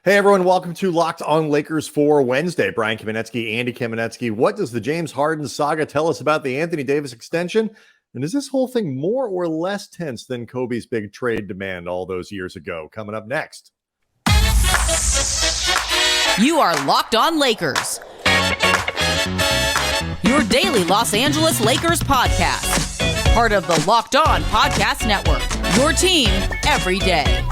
Hey everyone, welcome to Locked On Lakers for Wednesday. Brian Kamenetsky, Andy Kamenetsky. What does the James Harden saga tell us about the Anthony Davis extension? And is this whole thing more or less tense than Kobe's big trade demand all those years ago? Coming up next. You are Locked On Lakers, your daily Los Angeles Lakers podcast. Part of the Locked On Podcast Network, your team every day.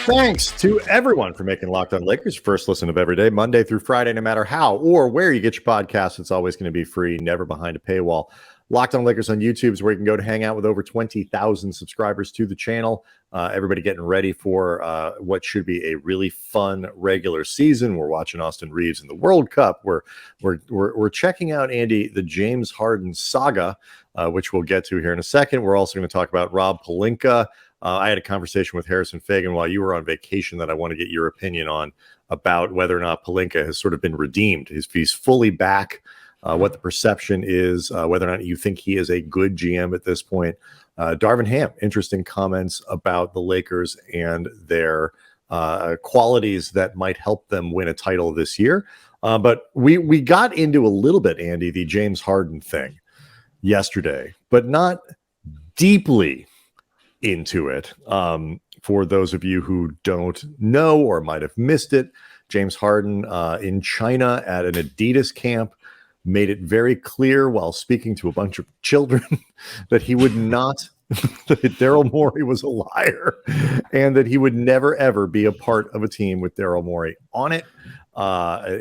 Thanks to everyone for making Locked On Lakers your first listen of every day, Monday through Friday, no matter how or where you get your podcasts. It's always going to be free, never behind a paywall. Locked On Lakers on YouTube is where you can go to hang out with over 20,000 subscribers to the channel. Everybody getting ready for what should be a really fun regular season. We're watching Austin Reeves in the World Cup. We're checking out, Andy, the James Harden saga, which we'll get to here in a second. We're also going to talk about Rob Pelinka. I had a conversation with Harrison Fagan while you were on vacation that I want to get your opinion on about whether or not Pelinka has sort of been redeemed. He's fully back, what the perception is, whether or not you think he is a good GM at this point. Darvin Ham, interesting comments about the Lakers and their qualities that might help them win a title this year. But we got into a little bit, Andy, the James Harden thing yesterday, but not deeply into it. For those of you who don't know or might have missed it, James Harden in China at an Adidas camp made it very clear while speaking to a bunch of children that he would not, that Daryl Morey was a liar and that he would never, ever be a part of a team with Daryl Morey on it,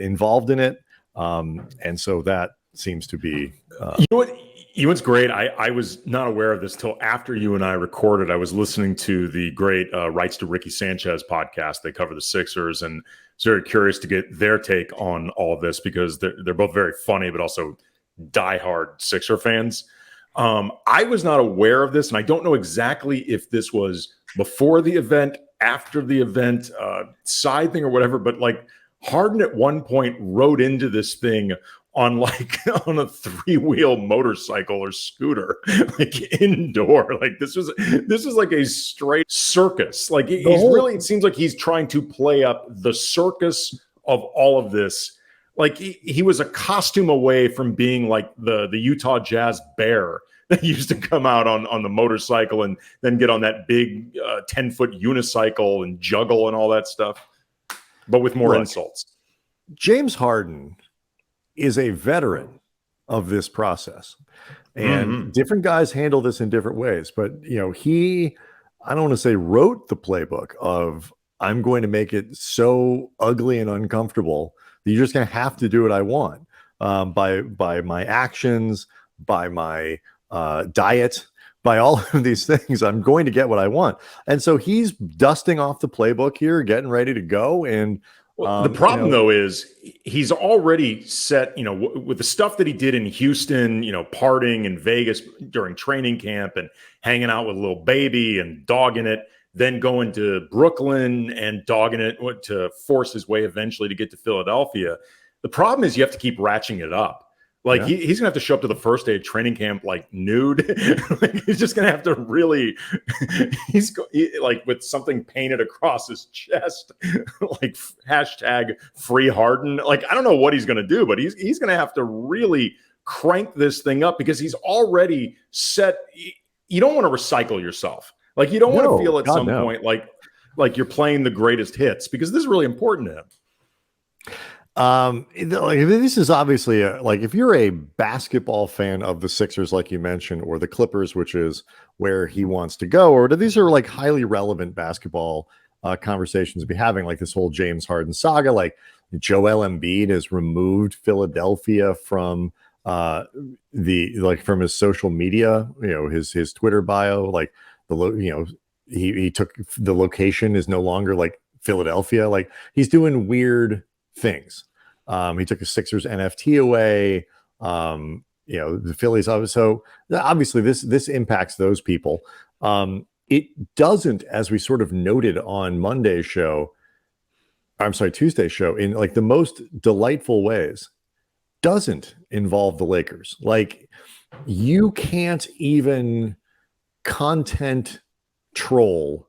involved in it. And so that seems to be... You know what's great? I was not aware of this till after you and I recorded. I was listening to the great Rights to Ricky Sanchez podcast. They cover the Sixers, and was very curious to get their take on all of this because they're both very funny, but also diehard Sixer fans. I was not aware of this, and I don't know exactly if this was before the event, after the event, side thing or whatever, but like Harden at one point rode into this thing on a three-wheel motorcycle or scooter, like indoor. Like this was like a straight circus. Like it seems like he's trying to play up the circus of all of this. Like he was a costume away from being like the Utah Jazz bear that used to come out on the motorcycle and then get on that big 10-foot unicycle and juggle and all that stuff, but with more insults. James Harden is a veteran of this process, and different guys handle this in different ways. But, I don't want to say wrote the playbook of I'm going to make it so ugly and uncomfortable that you're just going to have to do what I want by my actions, by my diet, by all of these things. I'm going to get what I want. And so he's dusting off the playbook here, getting ready to go. And the problem, though, is he's already set, with the stuff that he did in Houston, partying in Vegas during training camp and hanging out with Lil Baby and dogging it, then going to Brooklyn and dogging it to force his way eventually to get to Philadelphia. The problem is you have to keep ratcheting it up. Like he's gonna have to show up to the first day of training camp like nude. Like, he's just gonna have to really, like with something painted across his chest, like hashtag free Harden. Like I don't know what he's gonna do, but he's gonna have to really crank this thing up because he's already set. You don't want to recycle yourself. Like you don't want to feel at some point like you're playing the greatest hits because this is really important to him. This is obviously if you're a basketball fan of the Sixers, like you mentioned, or the Clippers, which is where he wants to go, or these are like highly relevant basketball conversations to be having, like this whole James Harden saga. Like Joel Embiid has removed Philadelphia from from his social media, his Twitter bio, like he took the location is no longer like Philadelphia. Like he's doing weird things. He took a Sixers NFT away. The Phillies. So obviously this impacts those people. It doesn't, as we sort of noted on Tuesday's show, in like the most delightful ways, doesn't involve the Lakers. Like you can't even content troll,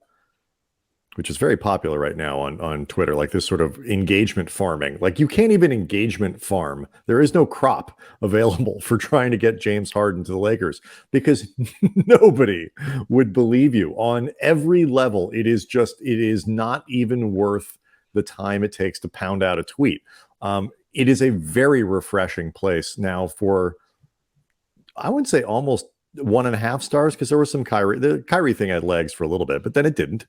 which is very popular right now on Twitter, like this sort of engagement farming. Like you can't even engagement farm. There is no crop available for trying to get James Harden to the Lakers because nobody would believe you on every level. It is not even worth the time it takes to pound out a tweet. It is a very refreshing place now for, I would say, almost 1.5 stars, because there was some the Kyrie thing had legs for a little bit, but then it didn't.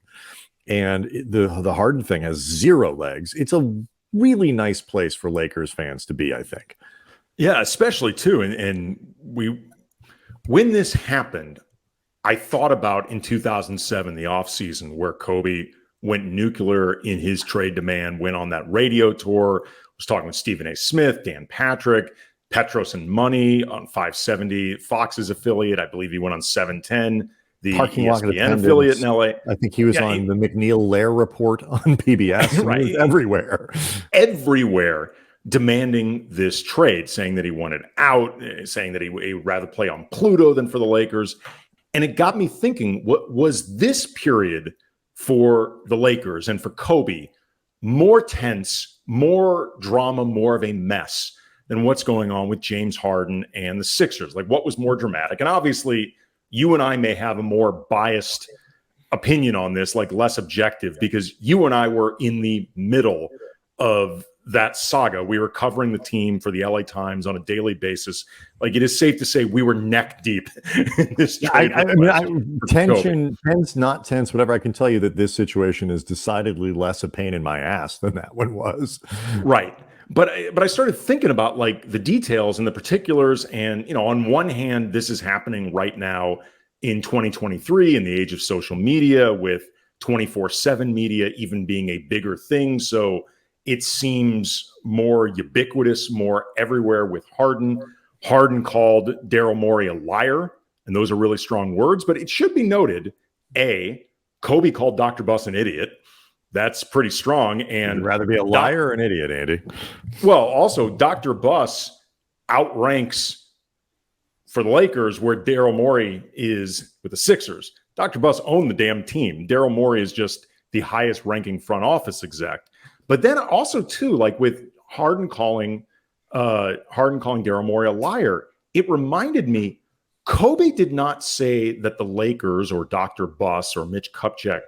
And the Harden thing has 0 legs. It's a really nice place for Lakers fans to be, I think. Yeah, especially too. And when this happened, I thought about in 2007, the offseason where Kobe went nuclear in his trade demand, went on that radio tour, was talking with Stephen A. Smith, Dan Patrick, Petros and Money on 570, Fox's affiliate. I believe he went on 710. The Parking lot ESPN affiliate in LA. I think he was on the McNeil-Lair report on PBS. Right. He was everywhere demanding this trade, saying that he wanted out, saying that he would rather play on Pluto than for the Lakers. And it got me thinking, what was this period for the Lakers and for Kobe more tense, more drama, more of a mess than what's going on with James Harden and the Sixers? Like, what was more dramatic? And obviously, you and I may have a more biased opinion on this, like less objective, because you and I were in the middle of that saga. We were covering the team for the LA Times on a daily basis. Like, it is safe to say we were neck deep in this trade. Tension, tense, not tense, whatever. I can tell you that this situation is decidedly less a pain in my ass than that one was. Right. But I started thinking about like the details and the particulars. And, you know, on one hand, this is happening right now in 2023 in the age of social media, with 24/7 media even being a bigger thing. So it seems more ubiquitous, more everywhere with Harden. Harden called Daryl Morey a liar. And those are really strong words. But it should be noted, Kobe called Dr. Buss an idiot. That's pretty strong. And you'd rather be a liar or an idiot, Andy? Well, also, Dr. Buss outranks for the Lakers where Daryl Morey is with the Sixers. Dr. Buss owned the damn team. Daryl Morey is just the highest ranking front office exec. But then also, too, like with Harden calling Daryl Morey a liar, it reminded me Kobe did not say that the Lakers or Dr. Buss or Mitch Kupchak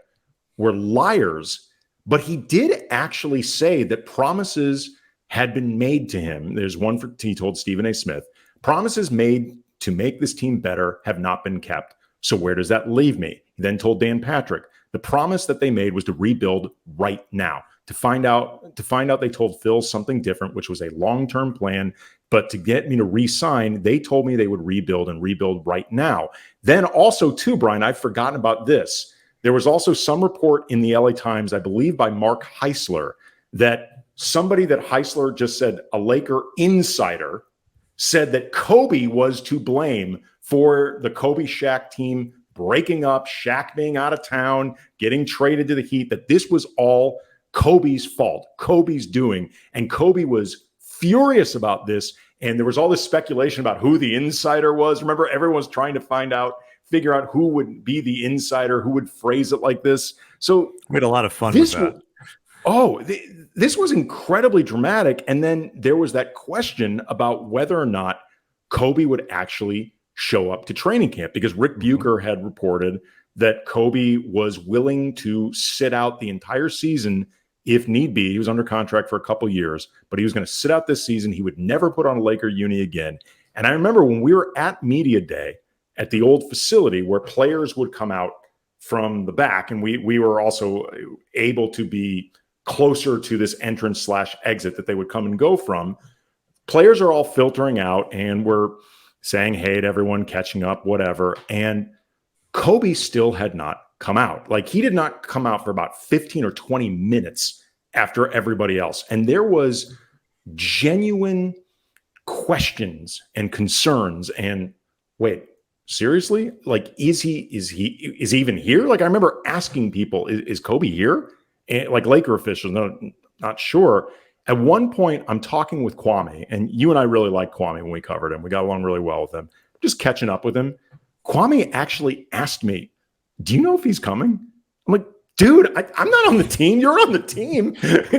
were liars. But he did actually say that promises had been made to him. There's one he told Stephen A. Smith. Promises made to make this team better have not been kept. So where does that leave me? He then told Dan Patrick the promise that they made was to rebuild right now. To find out they told Phil something different, which was a long-term plan. But to get me to re-sign, they told me they would rebuild and rebuild right now. Then also, too, Brian, I've forgotten about this. There was also some report in the LA Times, I believe by Mark Heisler, that somebody that Heisler just said, a Laker insider, said that Kobe was to blame for the Kobe Shaq team breaking up, Shaq being out of town, getting traded to the Heat, that this was all Kobe's fault, Kobe's doing. And Kobe was furious about this. And there was all this speculation about who the insider was. Remember, everyone's trying to figure out who would be the insider, who would phrase it like this. So we had a lot of fun with that. This was incredibly dramatic. And then there was that question about whether or not Kobe would actually show up to training camp, because Rick Bucher had reported that Kobe was willing to sit out the entire season if need be. He was under contract for a couple years, but he was going to sit out this season. He would never put on a Laker uni again. And I remember when we were at Media Day at the old facility where players would come out from the back, and we were also able to be closer to this entrance/exit that they would come and go from. Players are all filtering out, and we're saying hey to everyone, catching up, whatever. And Kobe still had not come out. Like, he did not come out for about 15 or 20 minutes after everybody else. And there was genuine questions and concerns. And wait, seriously? Like, is he even here? Like, I remember asking people, is Kobe here? And like Laker officials, no, not sure. At one point, I'm talking with Kwame, and you and I really liked Kwame when we covered him. We got along really well with him. just catching up with him. Kwame actually asked me, do you know if he's coming? I'm like, dude, I'm not on the team. You're on the team.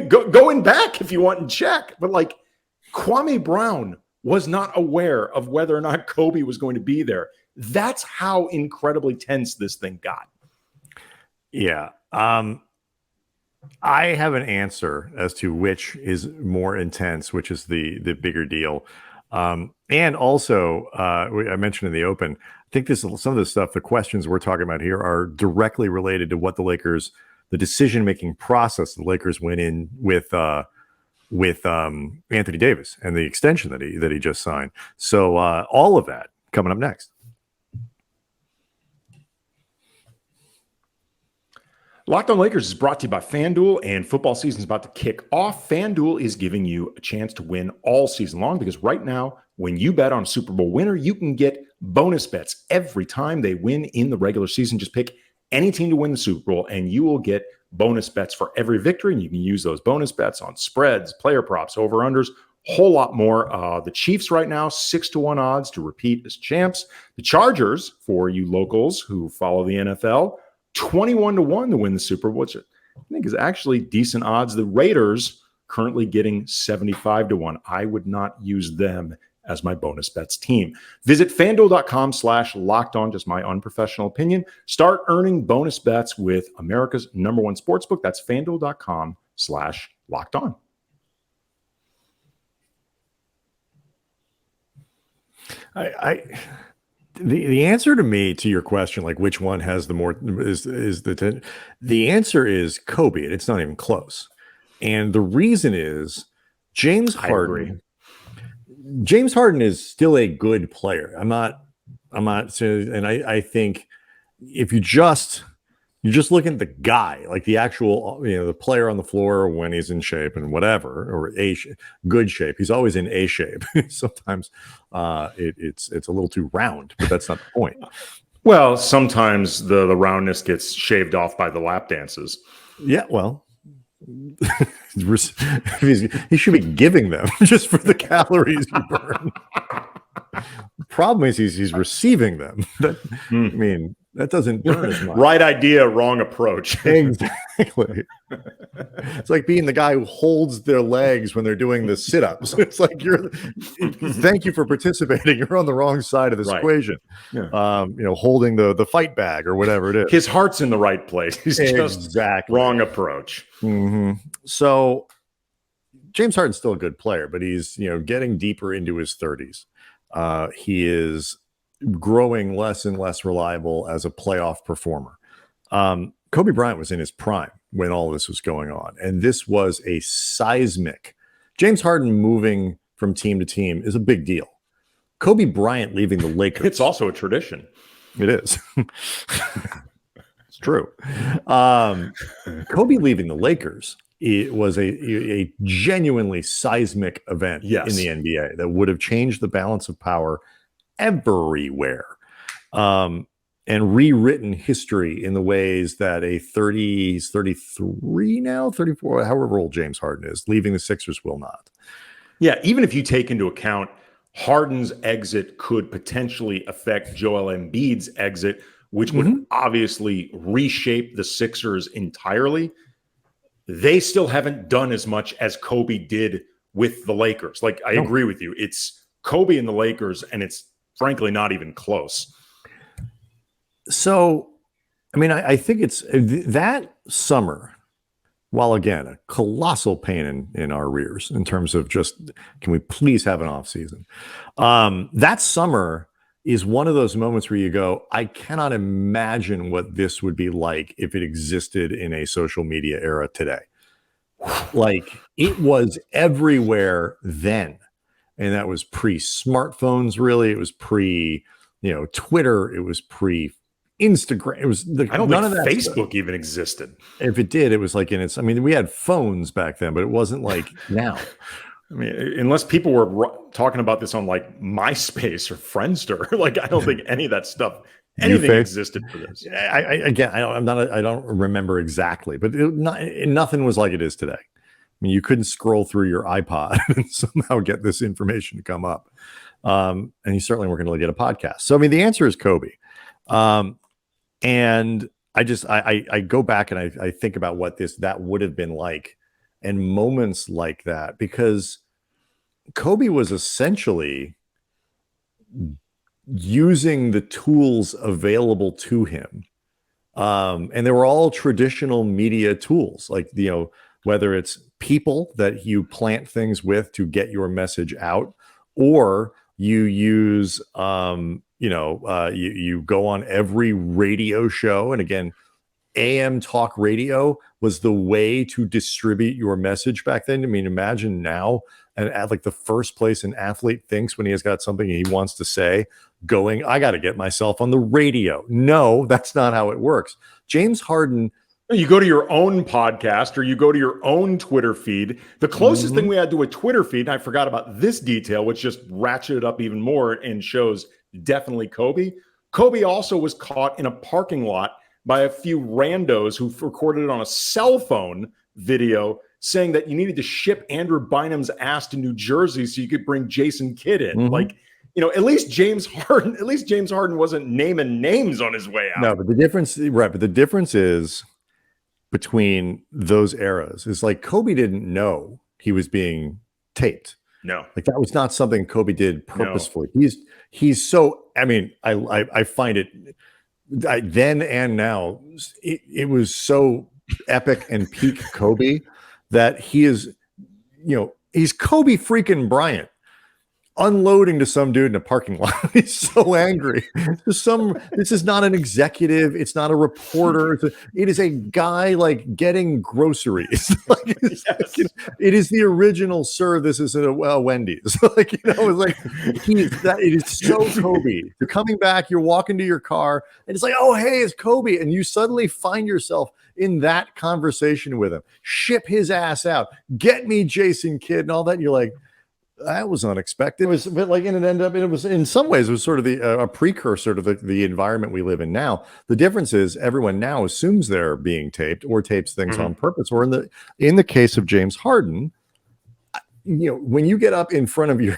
Go in back if you want and check. But like, Kwame Brown was not aware of whether or not Kobe was going to be there. That's how incredibly tense this thing got. Yeah. I have an answer as to which is more intense, which is the bigger deal. And also, I mentioned in the open, I think some of the stuff, the questions we're talking about here are directly related to what the decision-making process the Lakers went in with Anthony Davis and the extension that he just signed. So all of that coming up next. Locked on Lakers is brought to you by FanDuel, and football season is about to kick off. FanDuel is giving you a chance to win all season long because right now, when you bet on a Super Bowl winner, you can get bonus bets every time they win in the regular season. Just pick any team to win the Super Bowl, and you will get bonus bets for every victory, and you can use those bonus bets on spreads, player props, over-unders, whole lot more. The Chiefs right now, 6-1 odds to repeat as champs. The Chargers, for you locals who follow the NFL, 21-1 to win the Super Bowl, which I think is actually decent odds. The Raiders currently getting 75-1. I would not use them as my bonus bets team. Visit FanDuel.com/lockedon, just my unprofessional opinion. Start earning bonus bets with America's #1 sportsbook. That's FanDuel.com/lockedon. The answer to me to your question, like which one has the more the answer is Kobe. It's not even close. And the reason is James Harden. James Harden is still a good player. I'm not saying, and I think if you're just looking at the guy, like the actual, the player on the floor when he's in shape and whatever, or good shape. He's always in A shape. Sometimes it's a little too round, but that's not the point. Well, sometimes the roundness gets shaved off by the lap dances. Yeah, well, he should be giving them just for the calories you burn. The problem is he's receiving them. I mean, that doesn't burn as much. Right idea, wrong approach. Exactly. It's like being the guy who holds their legs when they're doing the sit-ups. It's like thank you for participating. You're on the wrong side of this equation. Yeah. Holding the fight bag or whatever it is. His heart's in the right place. He's just wrong approach. Mm-hmm. So James Harden's still a good player, but he's getting deeper into his 30s. He is growing less and less reliable as a playoff performer. Kobe Bryant was in his prime when all this was going on, and this was a seismic. James Harden moving from team to team is a big deal. Kobe Bryant leaving the Lakers. It's also a tradition. It is. It's true. Kobe leaving the Lakers, it was a genuinely seismic event in the NBA that would have changed the balance of power everywhere, and rewritten history in the ways that a 33 now, 34, however old James Harden is, leaving the Sixers will not. Yeah, even if you take into account Harden's exit could potentially affect Joel Embiid's exit, which would obviously reshape the Sixers entirely, they still haven't done as much as Kobe did with the Lakers. Like, I agree with you. It's Kobe and the Lakers, and it's frankly not even close. So, I mean, I think it's that summer, while again, a colossal pain in our rears in terms of just, can we please have an off season? That summer is one of those moments where you go, I cannot imagine what this would be like if it existed in a social media era today. Like, it was everywhere then. And that was pre-smartphones, really. It was pre-Twitter. It was pre-Instagram. It was I don't think Facebook even existed. If it did, it was like we had phones back then, but it wasn't like now. I mean, unless people were talking about this on like MySpace or Friendster, like I don't think any of that stuff, anything existed for this. I don't remember exactly, but nothing was like it is today. I mean, you couldn't scroll through your iPod and somehow get this information to come up. And he's certainly weren't going to get a podcast. So, I mean, the answer is Kobe. And I go back and I think about what that would have been like and moments like that, because Kobe was essentially using the tools available to him. And they were all traditional media tools, like, whether it's people that you plant things with to get your message out, or you use, you go on every radio show. And again, AM talk radio was the way to distribute your message back then. I mean, imagine now, and at like the first place an athlete thinks when he has got something he wants to say, going, I got to get myself on the radio. No, that's not how it works. James Harden. You go to your own podcast or you go to your own Twitter feed. The closest thing we had to a Twitter feed, and I forgot about this detail, which just ratcheted up even more and shows definitely Kobe. Kobe also was caught in a parking lot by a few randos who recorded it on a cell phone video saying that you needed to ship Andrew Bynum's ass to New Jersey so you could bring Jason Kidd in. Like, at least James Harden wasn't naming names on his way out. No, but the difference is between those eras is like Kobe didn't know he was being taped. No, like that was not something Kobe did purposefully. No. He's so, I mean, I find it then and now, it was so epic and peak Kobe that he is, he's Kobe freaking Bryant unloading to some dude in a parking lot. He's so angry. This is not an executive. It's not a reporter. It is a guy like getting groceries. Like, it is the original, sir. This is a Wendy's. Like, it's like it is so Kobe. You're coming back. You're walking to your car, and it's like, oh, hey, it's Kobe, and you suddenly find yourself in that conversation with him. Ship his ass out. Get me Jason Kidd and all that. And you're like, that was unexpected. It was, but like, and it was in some ways, it was sort of a precursor to the environment we live in now. The difference is everyone now assumes they're being taped or tapes things on purpose. Or in the case of James Harden, when you get up in front of your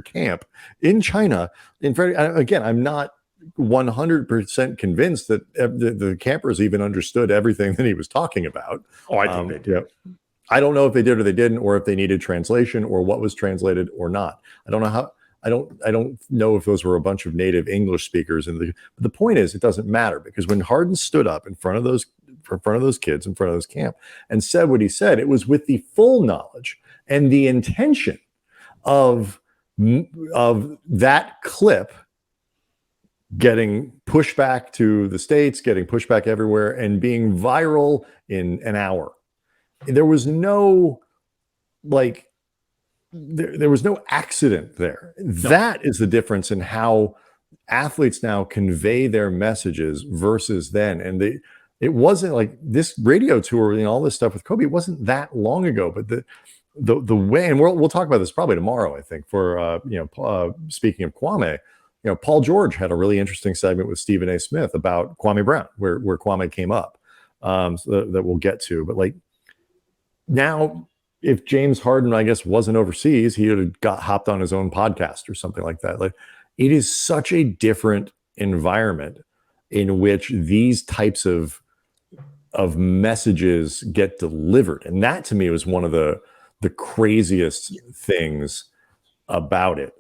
camp in China, again, I'm not 100% convinced that the campers even understood everything that he was talking about. Oh, I think they did. I don't know if they did or they didn't, or if they needed translation or what was translated or not. I don't know how. I don't know if those were a bunch of native English speakers. But the point is, it doesn't matter, because when Harden stood up in front of those kids, in front of those camp, and said what he said, it was with the full knowledge and the intention of that clip getting pushed back to the States, getting pushed back everywhere, and being viral in an hour. There was no there was no accident there. No. That is the difference in how athletes now convey their messages versus then. And it wasn't like this radio tour and all this stuff with Kobe. It wasn't that long ago, but the way, and we'll talk about this probably tomorrow, I think, for speaking of Kwame, Paul George had a really interesting segment with Stephen A. Smith about Kwame Brown, where Kwame came up, so that we'll get to. But like, now, if James Harden, I guess, wasn't overseas, he would have hopped on his own podcast or something like that. Like, it is such a different environment in which these types of messages get delivered, and that to me was one of the craziest things about it.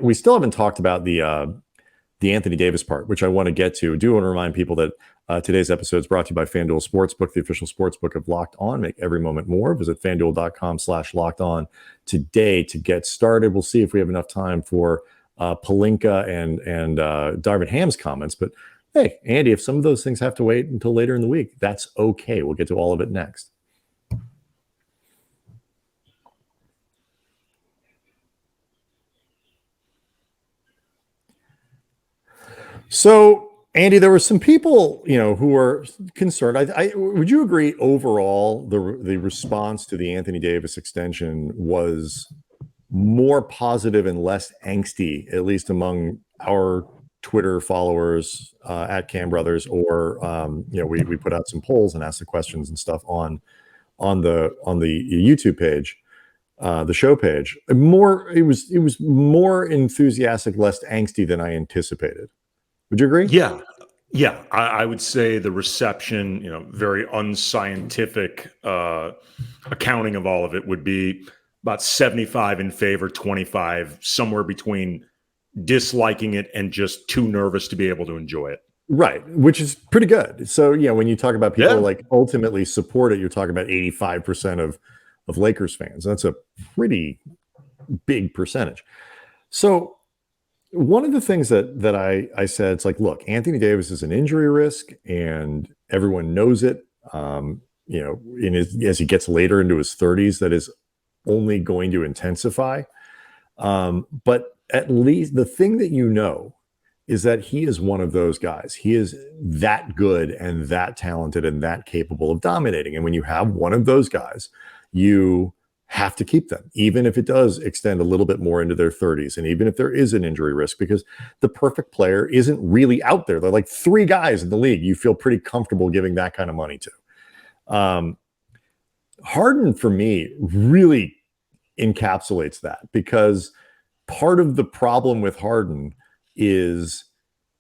We still haven't talked about the Anthony Davis part, which I want to get to. I do want to remind people that today's episode is brought to you by FanDuel Sportsbook, the official sportsbook of Locked On. Make every moment more. Visit FanDuel.com/LockedOn today to get started. We'll see if we have enough time for Pelinka and Darvin Ham's comments. But hey, Andy, if some of those things have to wait until later in the week, that's okay. We'll get to all of it next. So, Andy, there were some people, who were concerned. Would you agree overall the response to the Anthony Davis extension was more positive and less angsty, at least among our Twitter followers at Cam Brothers, or we put out some polls and asked the questions and stuff on the YouTube page. the show page. It was more enthusiastic, less angsty than I anticipated. Would you agree? Yeah. Yeah. I would say the reception, very unscientific accounting of all of it would be about 75 in favor, 25, somewhere between disliking it and just too nervous to be able to enjoy it. Right, which is pretty good. So, when you talk about people like ultimately support it, you're talking about 85% of Lakers fans. That's a pretty big percentage. So one of the things that I said, it's like, look, Anthony Davis is an injury risk and everyone knows it. As he gets later into his 30s, that is only going to intensify. But at least the thing that is that he is one of those guys. He is that good and that talented and that capable of dominating. And when you have one of those guys, you have to keep them, even if it does extend a little bit more into their 30s. And even if there is an injury risk, because the perfect player isn't really out there. They're like 3 guys in the league you feel pretty comfortable giving that kind of money to. Harden, for me, really encapsulates that, because part of the problem with Harden is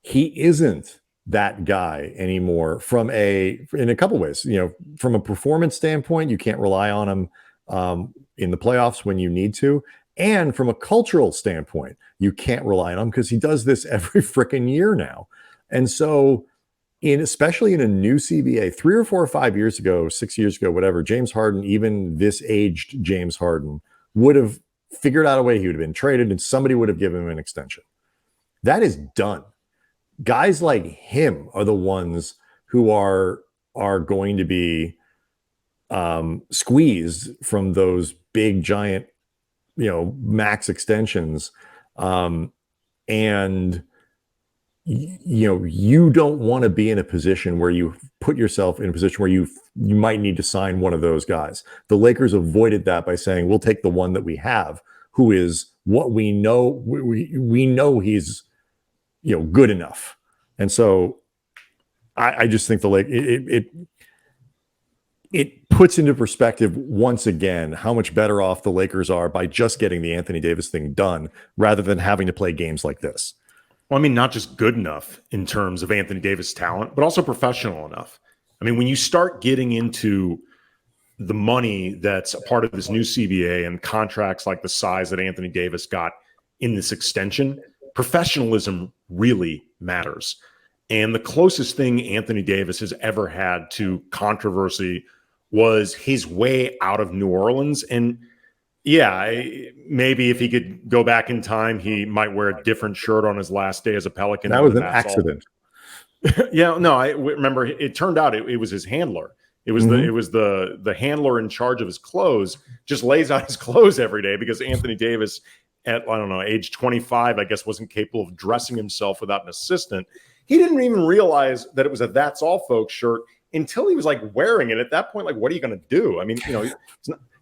he isn't that guy anymore in a couple ways. From a performance standpoint, you can't rely on him in the playoffs when you need to. And from a cultural standpoint, you can't rely on him because he does this every freaking year now. And so especially in a new CBA, 3 or 4 or 5 years ago, 6 years ago, whatever, James Harden, even this aged James Harden, would have figured out a way. He would have been traded and somebody would have given him an extension. That is done. Guys like him are the ones who are going to be squeezed from those big, giant, max extensions. And you don't want to be in a position where you put yourself in a position where you might need to sign one of those guys. The Lakers avoided that by saying, we'll take the one that we have, who is what we know. We know he's, good enough. And so I just think it puts into perspective once again how much better off the Lakers are by just getting the Anthony Davis thing done rather than having to play games like this. Well, I mean, not just good enough in terms of Anthony Davis' talent, but also professional enough. I mean, when you start getting into the money that's a part of this new CBA and contracts like the size that Anthony Davis got in this extension, professionalism really matters. And the closest thing Anthony Davis has ever had to controversy was his way out of New Orleans. And yeah, maybe if he could go back in time, he might wear a different shirt on his last day as a Pelican. That was an accident. Yeah, no, I remember it turned out it was his handler. It was the handler in charge of his clothes, just lays out his clothes every day because Anthony Davis at, age 25, I guess, wasn't capable of dressing himself without an assistant. He didn't even realize that it was a That's All Folks shirt until he was wearing it. At that point, what are you going to do? I mean, he's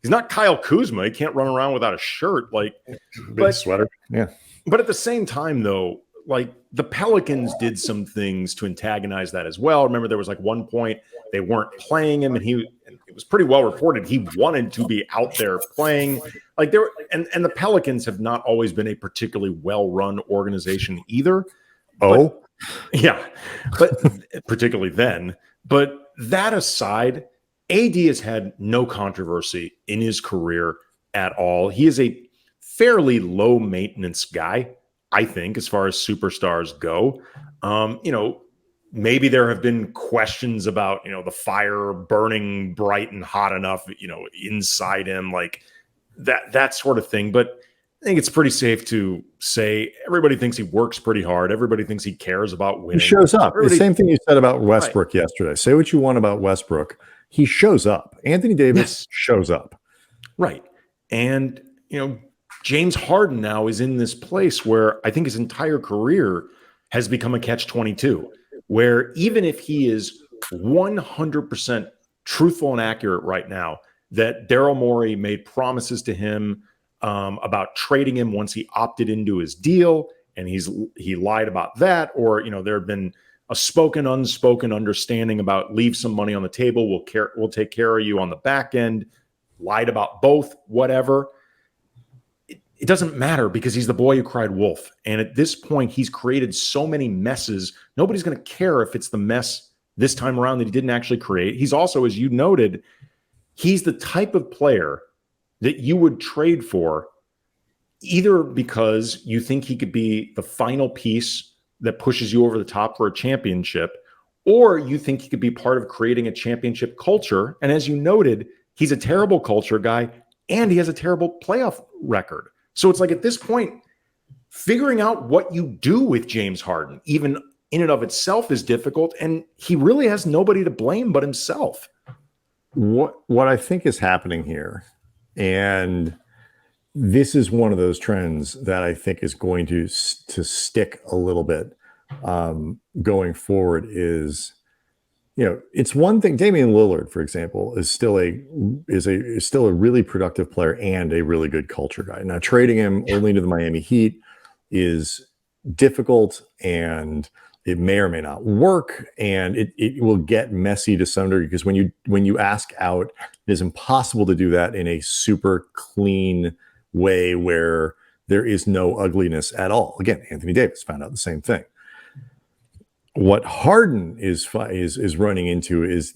not Kyle Kuzma. He can't run around without a shirt. Big sweater. Yeah. But at the same time, though, the Pelicans did some things to antagonize that as well. Remember, there was one point they weren't playing him, and it was pretty well reported he wanted to be out there playing. And the Pelicans have not always been a particularly well-run organization either. Oh, yeah, but particularly then. But that aside, AD has had no controversy in his career at all. He is a fairly low-maintenance guy, I think, as far as superstars go. Maybe there have been questions about, the fire burning bright and hot enough, inside him, that sort of thing. But I think it's pretty safe to say everybody thinks he works pretty hard. Everybody thinks he cares about winning. He shows up. The same thing you said about Westbrook yesterday. Say what you want about Westbrook. He shows up. Anthony Davis shows up. Right. And, James Harden now is in this place where I think his entire career has become a catch-22, where even if he is 100% truthful and accurate right now, that Daryl Morey made promises to him about trading him once he opted into his deal, and he lied about that, or there had been a spoken, unspoken understanding about leave some money on the table, we'll take care of you on the back end, lied about both, whatever. it doesn't matter because he's the boy who cried wolf. And at this point, he's created so many messes. Nobody's going to care if it's the mess this time around that he didn't actually create. He's also, as you noted, he's the type of player that you would trade for either because you think he could be the final piece that pushes you over the top for a championship, or you think he could be part of creating a championship culture. And as you noted, he's a terrible culture guy and he has a terrible playoff record. So it's like at this point, figuring out what you do with James Harden, even in and of itself, is difficult. And he really has nobody to blame but himself. What I think is happening here, and this is one of those trends that I think is going to stick a little bit going forward, is, it's one thing. Damian Lillard, for example, is still a really productive player and a really good culture guy. Now, trading him only to the Miami Heat is difficult, and it may or may not work, and it will get messy to some degree, because when you ask out, it is impossible to do that in a super clean way where there is no ugliness at all. Again, Anthony Davis found out the same thing. What Harden is running into is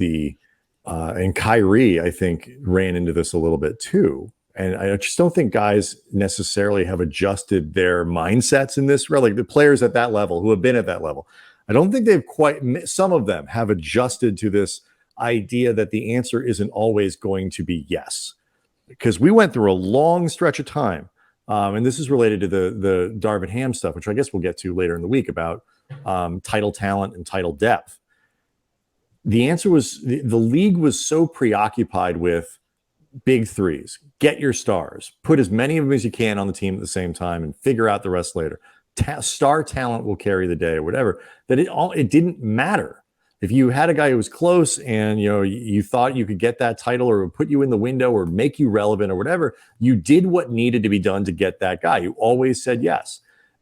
and Kyrie, I think, ran into this a little bit too. And I just don't think guys necessarily have adjusted their mindsets in this. Like the players at that level who have been at that level, I don't think some of them have adjusted to this idea that the answer isn't always going to be yes. Because we went through a long stretch of time, and this is related to the Darvin Ham stuff, which I guess we'll get to later in the week, about title talent and title depth. The answer was the league was so preoccupied with big threes, get your stars, put as many of them as you can on the team at the same time, and figure out the rest later. Star talent will carry the day or whatever, that it didn't matter. If you had a guy who was close and you thought you could get that title or put you in the window or make you relevant or whatever, you did what needed to be done to get that guy. You always said yes.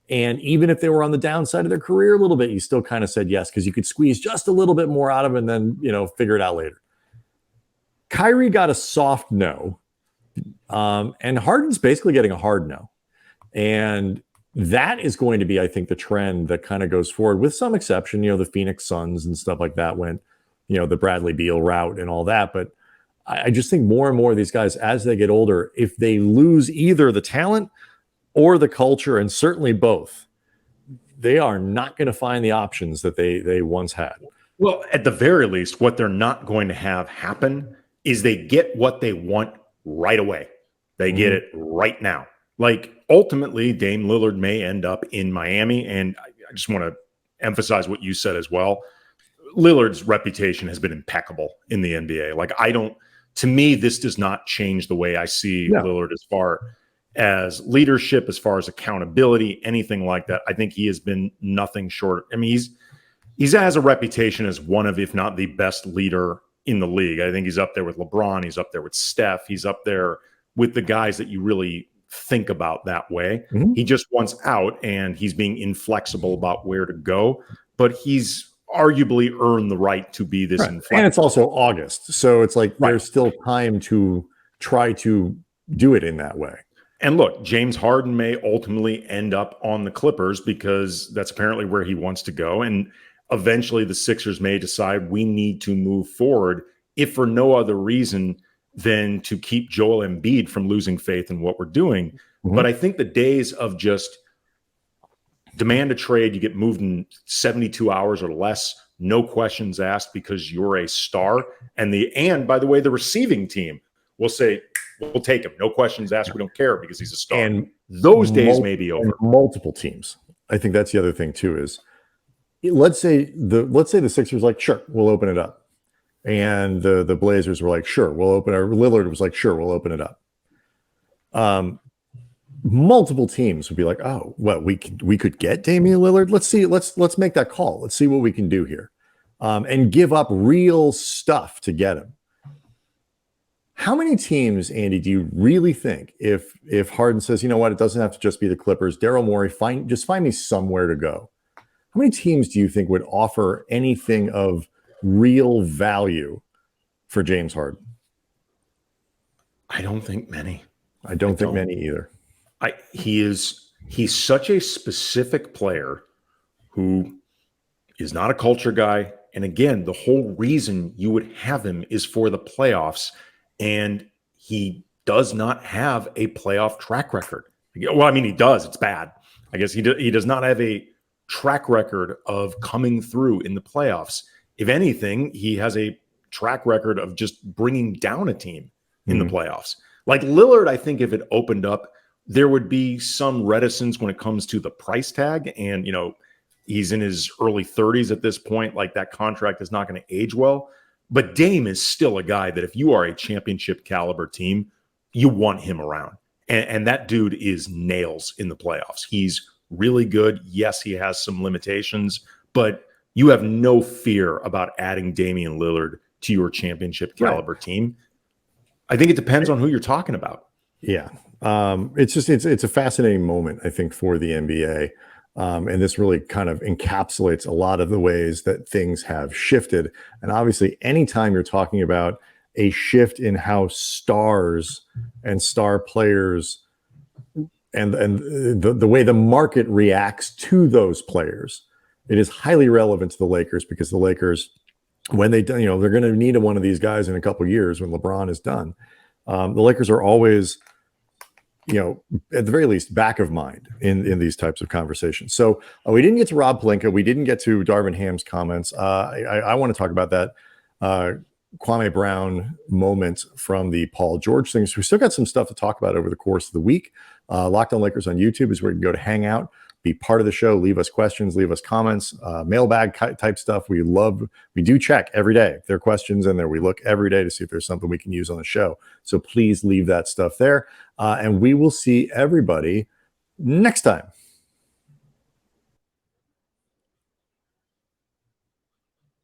And even if they were on the downside of their career a little bit, you still kind of said yes, because you could squeeze just a little bit more out of them and then, figure it out later. Kyrie got a soft no. And Harden's basically getting a hard no. And that is going to be, I think, the trend that kind of goes forward, with some exception. The Phoenix Suns and stuff like that went, the Bradley Beal route and all that. But I just think more and more of these guys, as they get older, if they lose either the talent or the culture, and certainly both, they are not going to find the options that they once had. Well, at the very least, what they're not going to have happen is they get what they want right away. They get it right now. Like, ultimately, Dame Lillard may end up in Miami, and I just want to emphasize what you said as well. Lillard's reputation has been impeccable in the NBA. To me, this does not change the way I see Lillard as far as leadership, as far as accountability, anything like that. I think he has been nothing short. I mean, he has a reputation as one of, if not the best leader in the league. I think he's up there with LeBron. He's up there with Steph. He's up there with the guys that you really think about that way. Mm-hmm. He just wants out, and he's being inflexible about where to go, but he's arguably earned the right to be this inflexible. And it's also August, so it's like there's still time to try to do it in that way. And look, James Harden may ultimately end up on the Clippers because that's apparently where he wants to go. And eventually the Sixers may decide we need to move forward, if for no other reason than to keep Joel Embiid from losing faith in what we're doing. Mm-hmm. But I think the days of just demand a trade, you get moved in 72 hours or less, no questions asked because you're a star. And by the way, the receiving team will say, we'll take him. No questions asked. We don't care because he's a star. And those days may be over. Multiple teams. I think that's the other thing too, is let's say the Sixers like, sure, we'll open it up. And the Blazers were like, sure, we'll open it. Lillard was like, sure, we'll open it up. Multiple teams would be like, oh, well, we could get Damian Lillard. Let's see. Let's make that call. Let's see what we can do here. And give up real stuff to get him. How many teams, Andy, do you really think if Harden says, you know what, it doesn't have to just be the Clippers, Daryl Morey, find me somewhere to go? How many teams do you think would offer anything of real value for James Harden? I don't think many. I don't think many either. He's such a specific player who is not a culture guy. And again, the whole reason you would have him is for the playoffs. And he does not have a playoff track record. Well, I mean, he does. It's bad. I guess he does not have a track record of coming through in the playoffs. If anything, he has a track record of just bringing down a team in the playoffs. Like Lillard, I think if it opened up, there would be some reticence when it comes to the price tag. And, he's in his early 30s at this point. Like that contract is not going to age well. But Dame is still a guy that if you are a championship caliber team, you want him around. And that dude is nails in the playoffs. He's really good. Yes, he has some limitations, but you have no fear about adding Damian Lillard to your championship caliber team. I think it depends on who you're talking about. Yeah. It's a fascinating moment, I think, for the NBA. And this really kind of encapsulates a lot of the ways that things have shifted. And obviously, anytime you're talking about a shift in how stars and star players and the way the market reacts to those players, it is highly relevant to the Lakers, because the Lakers, when they're going to need one of these guys in a couple of years when LeBron is done. The Lakers are always, at the very least, back of mind in these types of conversations. So we didn't get to Rob Pelinka. We didn't get to Darvin Ham's comments. I want to talk about that Kwame Brown moment from the Paul George thing. So we still got some stuff to talk about over the course of the week. Locked On Lakers on YouTube is where you can go to hang out, be part of the show, leave us questions, leave us comments, mailbag type stuff. We do check every day. If there are questions in there, we look every day to see if there's something we can use on the show. So please leave that stuff there. And we will see everybody next time.